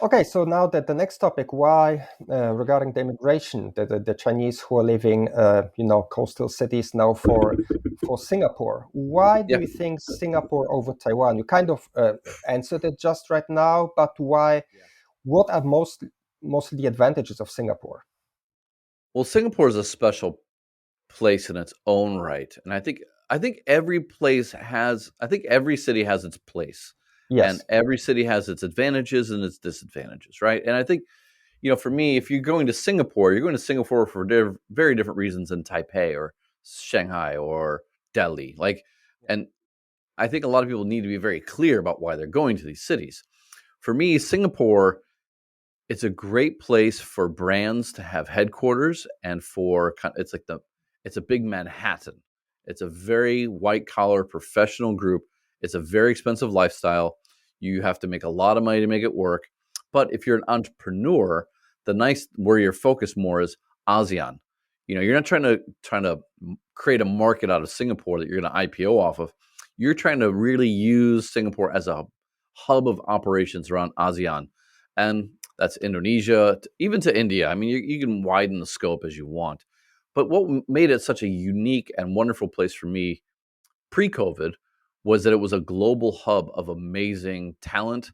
Okay, so now that the next topic, why regarding the immigration, the Chinese who are leaving, coastal cities now for Singapore. Why do Yeah. you think Singapore over Taiwan? You kind of answered it just right now, but why? What are mostly the advantages of Singapore? Well, Singapore is a special place in its own right, and I think every city has its place, and Yes. every city has its advantages and its disadvantages, right? And I think for me, if you're going to Singapore, you're going to Singapore for very different reasons than Taipei or Shanghai or Delhi. And I think a lot of people need to be very clear about why they're going to these cities. For me, Singapore, it's a great place for brands to have headquarters and it's a big Manhattan. It's a very white collar professional group. It's a very expensive lifestyle. You have to make a lot of money to make it work. But if you're an entrepreneur, the nice where you're focused more is ASEAN. You're not trying to create a market out of Singapore that you're going to IPO off of. You're trying to really use Singapore as a hub of operations around ASEAN. And that's Indonesia, even to India. I mean, you can widen the scope as you want. But what made it such a unique and wonderful place for me pre-COVID was that it was a global hub of amazing talent.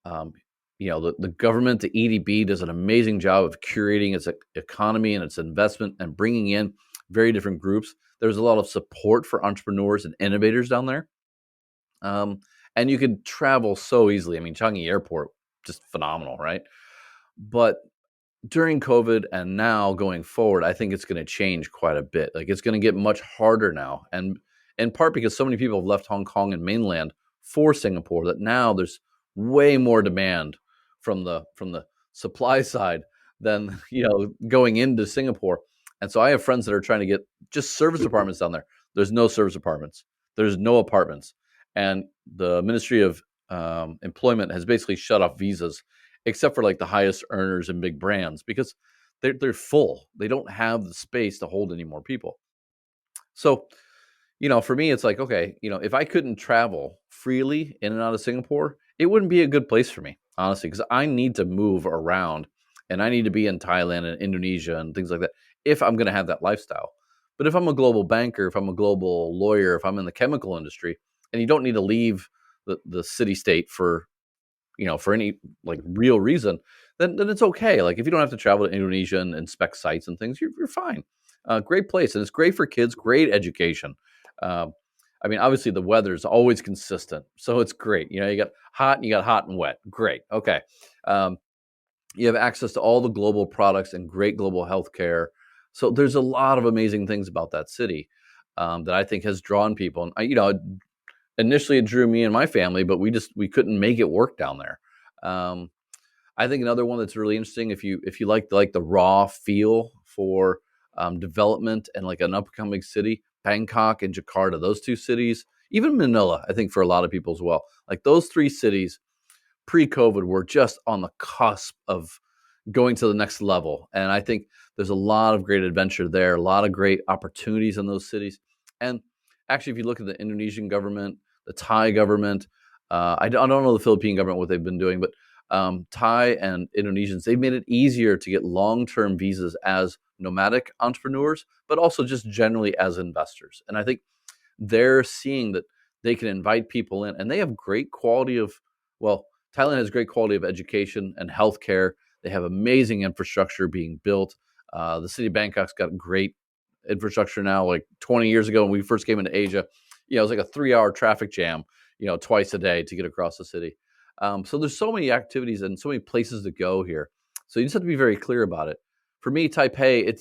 Um, the government, the EDB, does an amazing job of curating its economy and its investment and bringing in very different groups. There's a lot of support for entrepreneurs and innovators down there. And you could travel so easily. I mean, Changi Airport, just phenomenal, right? But during COVID and now going forward, I think it's going to change quite a bit. Like it's going to get much harder now. And in part because so many people have left Hong Kong and mainland for Singapore that now there's way more demand from the supply side than, going into Singapore. And so I have friends that are trying to get just service apartments down there. There's no service apartments. There's no apartments. And the Ministry of Employment has basically shut off visas except for like the highest earners and big brands because they're full. They don't have the space to hold any more people. So, for me, it's like, okay, if I couldn't travel freely in and out of Singapore, it wouldn't be a good place for me, honestly, because I need to move around and I need to be in Thailand and Indonesia and things like that if I'm going to have that lifestyle. But if I'm a global banker, if I'm a global lawyer, if I'm in the chemical industry, and you don't need to leave the city state for any like real reason, then it's okay. Like if you don't have to travel to Indonesia and inspect sites and things, you're fine. Great place, and it's great for kids. Great education. Um, I mean, obviously the weather is always consistent, so it's great. You got hot and you got hot and wet. Great. Okay. Um, you have access to all the global products and great global healthcare. So there's a lot of amazing things about that city that I think has drawn people. And initially it drew me and my family, but we couldn't make it work down there. Um, I think another one that's really interesting, if you like the raw feel for development and like an upcoming city, Bangkok and Jakarta, those two cities, even Manila, I think for a lot of people as well. Like those three cities pre-COVID were just on the cusp of going to the next level, and I think there's a lot of great adventure there, a lot of great opportunities in those cities. And actually, if you look at the Indonesian government, the Thai government, I don't know the Philippine government what they've been doing, but Thai and Indonesians, they've made it easier to get long-term visas as nomadic entrepreneurs, but also just generally as investors. And I think they're seeing that they can invite people in, and they have great quality of, well, Thailand has great quality of education and healthcare. They have amazing infrastructure being built. The city of Bangkok's got great infrastructure now. Like 20 years ago when we first came into Asia, it was like a 3-hour traffic jam, twice a day to get across the city. So there's so many activities and so many places to go here. So you just have to be very clear about it. For me, Taipei,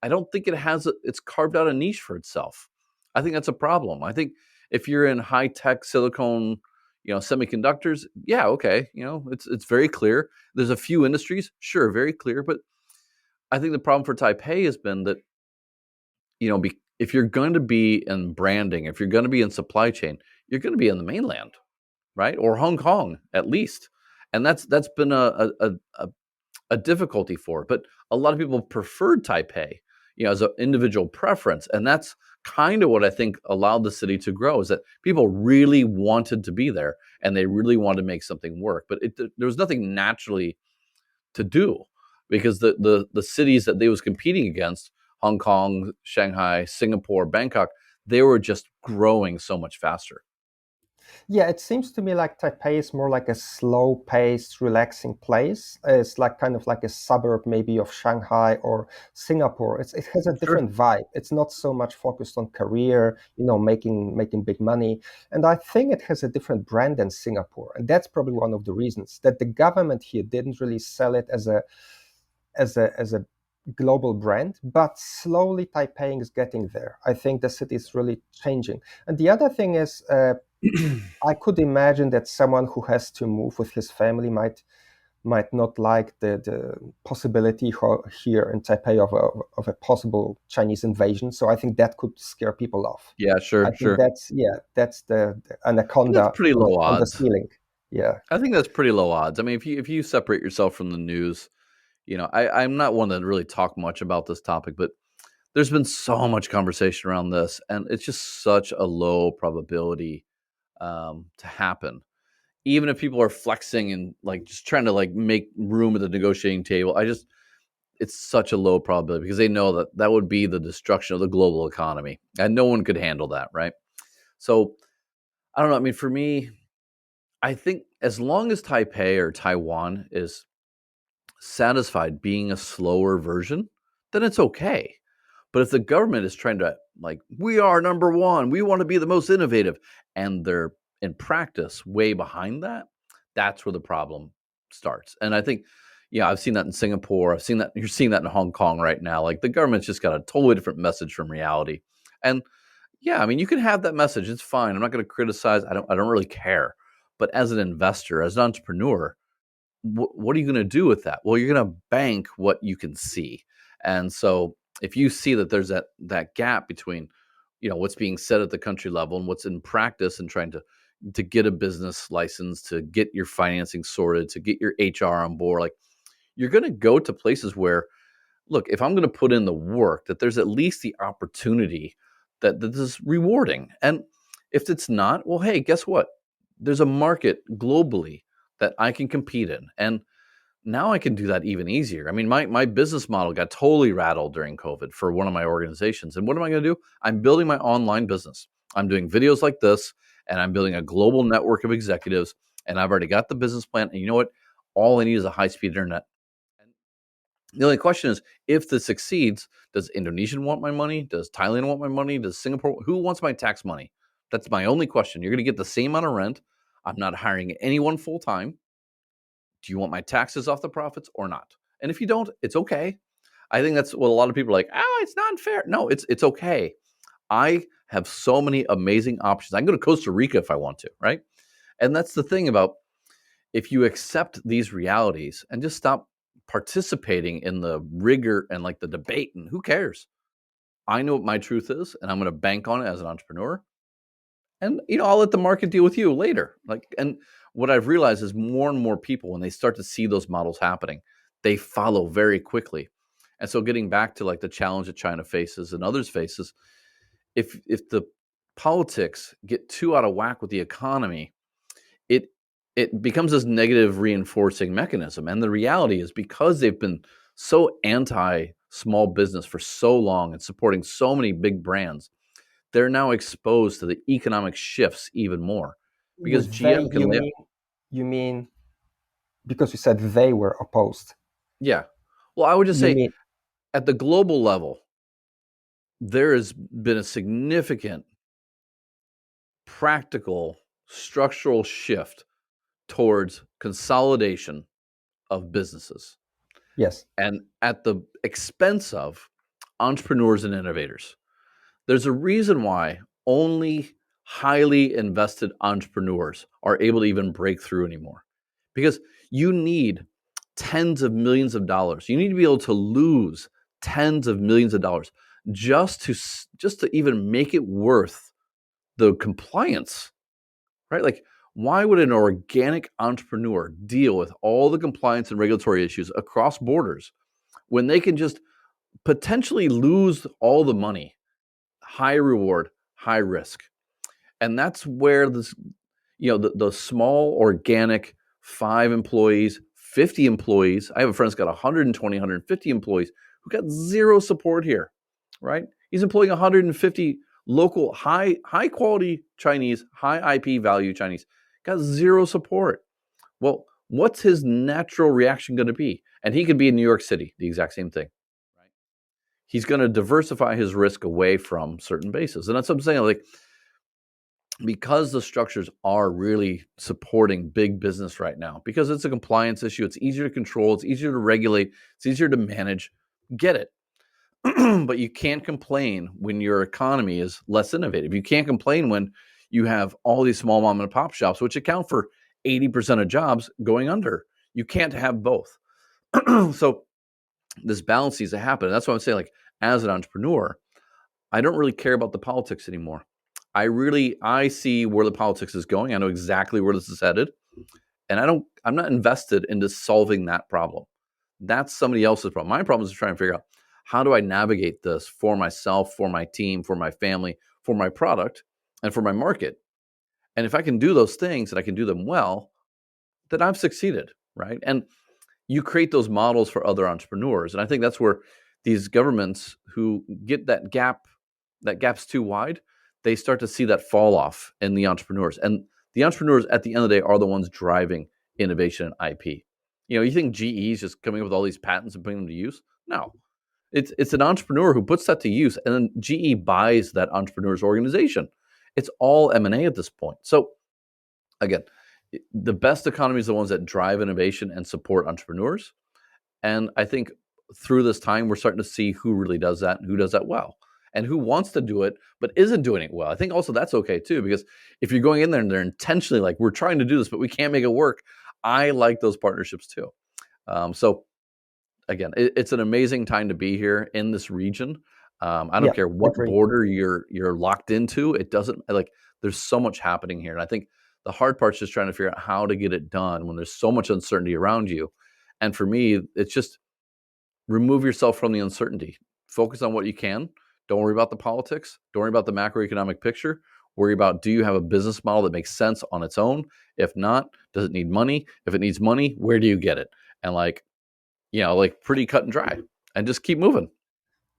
I don't think it's carved out a niche for itself. I think that's a problem. I think if you're in high tech silicone, semiconductors, yeah, okay, it's very clear. There's a few industries, sure, very clear, but I think the problem for Taipei has been that if you're going to be in branding, if you're going to be in supply chain, you're going to be in the mainland, right, or Hong Kong at least, and that's been a difficulty for it. But a lot of people preferred Taipei. as an individual preference. And that's kind of what I think allowed the city to grow, is that people really wanted to be there and they really wanted to make something work. But there was nothing naturally to do, because the cities that they was competing against, Hong Kong, Shanghai, Singapore, Bangkok, they were just growing so much faster. Yeah, it seems to me like Taipei is more like a slow-paced, relaxing place. It's like kind of like a suburb maybe of Shanghai or Singapore. It has a Sure. different vibe. It's not so much focused on career, making big money. And I think it has a different brand than Singapore. And that's probably one of the reasons that the government here didn't really sell it as a global brand, but slowly Taipei is getting there. I think the city is really changing. And the other thing is, I could imagine that someone who has to move with his family might not like the possibility here in Taipei of a possible Chinese invasion. So I think that could scare people off. Yeah, I sure, think sure. that's the I think that's anaconda pretty low on the odds. ceiling. Yeah. I think that's pretty low odds. I mean, if you separate yourself from the news, I'm not one to really talk much about this topic, but there's been so much conversation around this, and it's just such a low probability to happen. Even if people are flexing and like just trying to like make room at the negotiating table, it's such a low probability, because they know that that would be the destruction of the global economy, and no one could handle that, right? So I don't know. I mean, for me, I think as long as Taipei or Taiwan is satisfied being a slower version, then it's okay. But if the government is trying to, like, we are number one, we want to be the most innovative, and they're in practice way behind that, that's where the problem starts. And I think, yeah, I've seen that in Singapore. I've seen that, you're seeing that in Hong Kong right now. Like, the government's just got a totally different message from reality. And yeah, I mean, you can have that message. It's fine. I'm not going to criticize. I don't really care. But as an investor, as an entrepreneur, what are you going to do with that? Well, you're going to bank what you can see. And so if you see that there's that gap between, what's being said at the country level and what's in practice, and trying to get a business license, to get your financing sorted, to get your HR on board, like, you're going to go to places where, look, if I'm going to put in the work, that there's at least the opportunity that this is rewarding. And if it's not, well, hey, guess what? There's a market globally that I can compete in. And now I can do that even easier. I mean, my business model got totally rattled during COVID for one of my organizations. And what am I going to do? I'm building my online business. I'm doing videos like this, and I'm building a global network of executives. And I've already got the business plan. And you know what? All I need is a high-speed internet. The only question is, if this succeeds, does Indonesia want my money? Does Thailand want my money? Does Singapore? Who wants my tax money? That's my only question. You're going to get the same amount of rent. I'm not hiring anyone full time. Do you want my taxes off the profits or not? And if you don't, it's okay. I think that's what a lot of people are like. Oh, it's not fair. No, it's okay. I have so many amazing options. I can go to Costa Rica if I want to, right? And that's the thing about, if you accept these realities and just stop participating in the rigor and like the debate, and who cares? I know what my truth is, and I'm going to bank on it as an entrepreneur. And I'll let the market deal with you later. Like, and what I've realized is more and more people, when they start to see those models happening, they follow very quickly. And so, getting back to like the challenge that China faces and others faces, if the politics get too out of whack with the economy, it it becomes this negative reinforcing mechanism. And the reality is, because they've been so anti small business for so long and supporting so many big brands, they're now exposed to the economic shifts even more, because With they, GM can lay. you mean because you said they were opposed. Yeah. Well, I would just You say, mean at the global level, there has been a significant practical structural shift towards consolidation of businesses, yes. and at the expense of entrepreneurs and innovators. There's a reason why only highly invested entrepreneurs are able to even break through anymore, because you need tens of millions of dollars. You need to be able to lose tens of millions of dollars just to even make it worth the compliance, right? Like, why would an organic entrepreneur deal with all the compliance and regulatory issues across borders when they can just potentially lose all the money. High reward, high risk. And that's where this, the small organic 5 employees, 50 employees. I have a friend that's got 120, 150 employees who got zero support here, right? He's employing 150 local high quality Chinese, high IP value Chinese, got zero support. Well, what's his natural reaction going to be? And he could be in New York City, the exact same thing, right? He's going to diversify his risk away from certain bases. And that's what I'm saying. Like, because the structures are really supporting big business right now, because it's a compliance issue, it's easier to control, it's easier to regulate, it's easier to manage. Get it. But you can't complain when your economy is less innovative. You can't complain when you have all these small mom and pop shops, which account for 80% of jobs, going under. You can't have both. So this balance needs to happen. And that's what I'm saying. Like, as an entrepreneur, I don't really care about the politics anymore. I see where the politics is going. I know exactly where this is headed. And I'm not invested into solving that problem. That's somebody else's problem. My problem is trying to figure out, how do I navigate this for myself, for my team, for my family, for my product, and for my market? And if I can do those things and I can do them well, then I've succeeded, right? And you create those models for other entrepreneurs. And I think that's where these governments who get that gap's too wide, they start to see that fall off in the entrepreneurs. And the entrepreneurs at the end of the day are the ones driving innovation and IP. You think GE is just coming up with all these patents and putting them to use? No. It's an entrepreneur who puts that to use, and then GE buys that entrepreneur's organization. It's all M&A at this point. So again, the best economies are the ones that drive innovation and support entrepreneurs. And I think through this time, we're starting to see who really does that and who does that well, and who wants to do it but isn't doing it well. I think also that's okay too, because if you're going in there and they're intentionally like, we're trying to do this, but we can't make it work, I like those partnerships too. So again, it's an amazing time to be here in this region. I don't care what border you're locked into. It doesn't, like, there's so much happening here. And I think the hard part's just trying to figure out how to get it done when there's so much uncertainty around you. And for me, it's just remove yourself from the uncertainty. Focus on what you can. Don't worry about the politics. Don't worry about the macroeconomic picture. Worry about, do you have a business model that makes sense on its own? If not, does it need money? If it needs money, where do you get it? And pretty cut and dry, and just keep moving.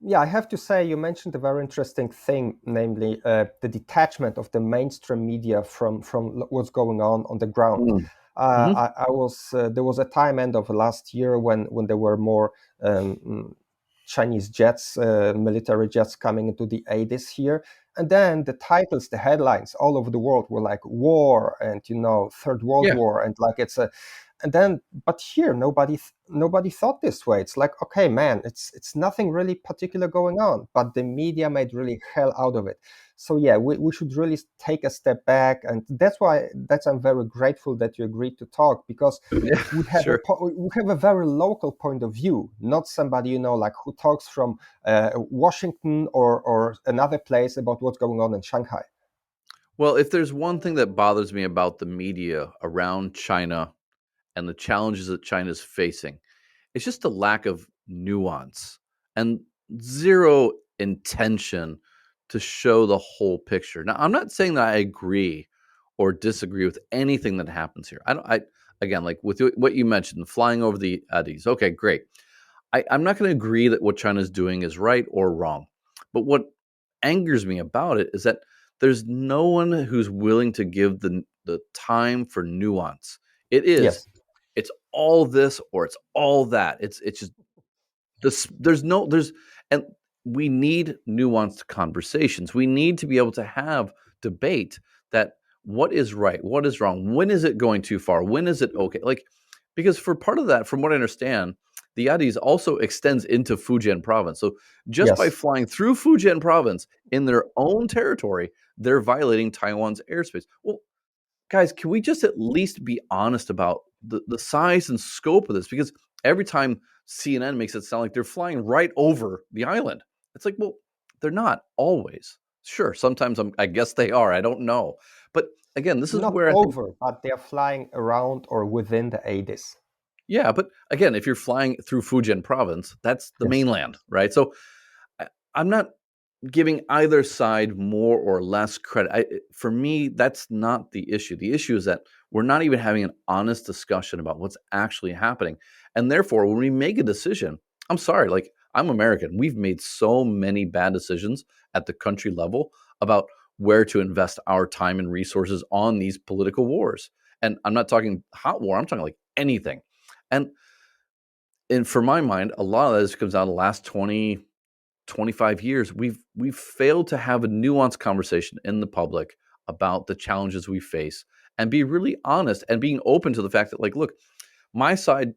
Yeah, I have to say, you mentioned a very interesting thing, namely the detachment of the mainstream media from what's going on the ground. Mm-hmm. I was there was a time end of last year when there were more Chinese jets, military jets coming into the ADIZ here, and then the titles, the headlines all over the world were like war and Third World War, and like it's a. And then, but here, nobody thought this way. It's like, okay, man, it's nothing really particular going on, but the media made really hell out of it. So yeah, we should really take a step back, and that's I'm very grateful that you agreed to talk, because we have Sure. we have a very local point of view, not somebody like who talks from Washington or another place about what's going on in Shanghai. Well, if there's one thing that bothers me about the media around China and the challenges that China's facing, it's just a lack of nuance and zero intention to show the whole picture. Now, I'm not saying that I agree or disagree with anything that happens here. Again, like with what you mentioned, flying over the ADIZ. Okay, great. I'm not going to agree that what China's doing is right or wrong. But what angers me about it is that there's no one who's willing to give the time for nuance. Yes. It's all this or it's all that. It's just this. And we need nuanced conversations. We need to be able to have debate that what is right, what is wrong, when is it going too far, when is it okay? Like, because for part of that, from what I understand, the ADIZ also extends into Fujian province. So just by Yes. flying through Fujian province in their own territory, they're violating Taiwan's airspace. Well, guys, can we just at least be honest about the size and scope of this? Because every time CNN makes it sound like they're flying right over the island, it's like, well, they're not always. Sure, sometimes I guess they are. I don't know. But again, this is Not where I think, over, but they're flying around or within the ADIZ. Yeah, but again, if you're flying through Fujian province, that's the Yes. mainland, right? So I'm not giving either side more or less credit. For me, that's not the issue. The issue is that we're not even having an honest discussion about what's actually happening. And therefore, when we make a decision, I'm sorry, like I'm American. We've made so many bad decisions at the country level about where to invest our time and resources on these political wars. And I'm not talking hot war, I'm talking like anything. And for my mind, a lot of this comes out of the last 25 years. We've failed to have a nuanced conversation in the public about the challenges we face and be really honest and being open to the fact that, like, look, my side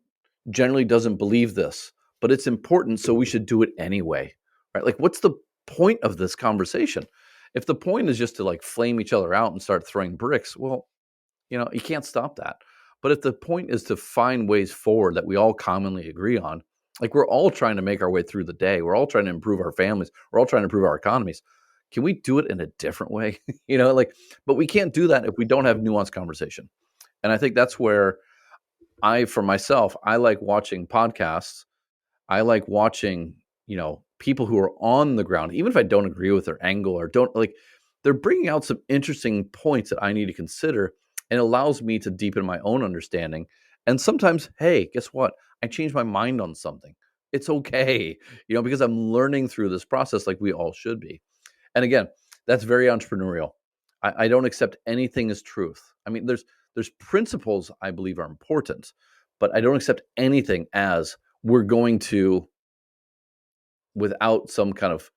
generally doesn't believe this, but it's important, so we should do it anyway. Right? Like, what's the point of this conversation? If the point is just to like flame each other out and start throwing bricks, well, you can't stop that. But if the point is to find ways forward that we all commonly agree on, like we're all trying to make our way through the day, we're all trying to improve our families, we're all trying to improve our economies. Can we do it in a different way? Like, but we can't do that if we don't have nuanced conversation. And I think that's where for myself, I like watching podcasts. I like watching, people who are on the ground, even if I don't agree with their angle or don't like, they're bringing out some interesting points that I need to consider, and it allows me to deepen my own understanding. And sometimes, hey, guess what? I change my mind on something. It's okay, because I'm learning through this process like we all should be. And again, that's very entrepreneurial. I don't accept anything as truth. I mean, there's principles I believe are important, but I don't accept anything as we're going to, without some kind of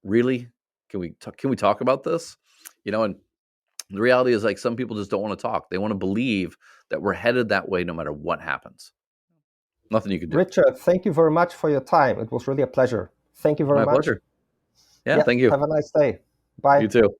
really, can we talk about this? And the reality is, like, some people just don't want to talk. They want to believe that we're headed that way no matter what happens. Nothing you can do. Richard, thank you very much for your time. It was really a pleasure. Thank you very My much. pleasure. Yeah, Yeah, thank you. have a nice day. You Bye. too.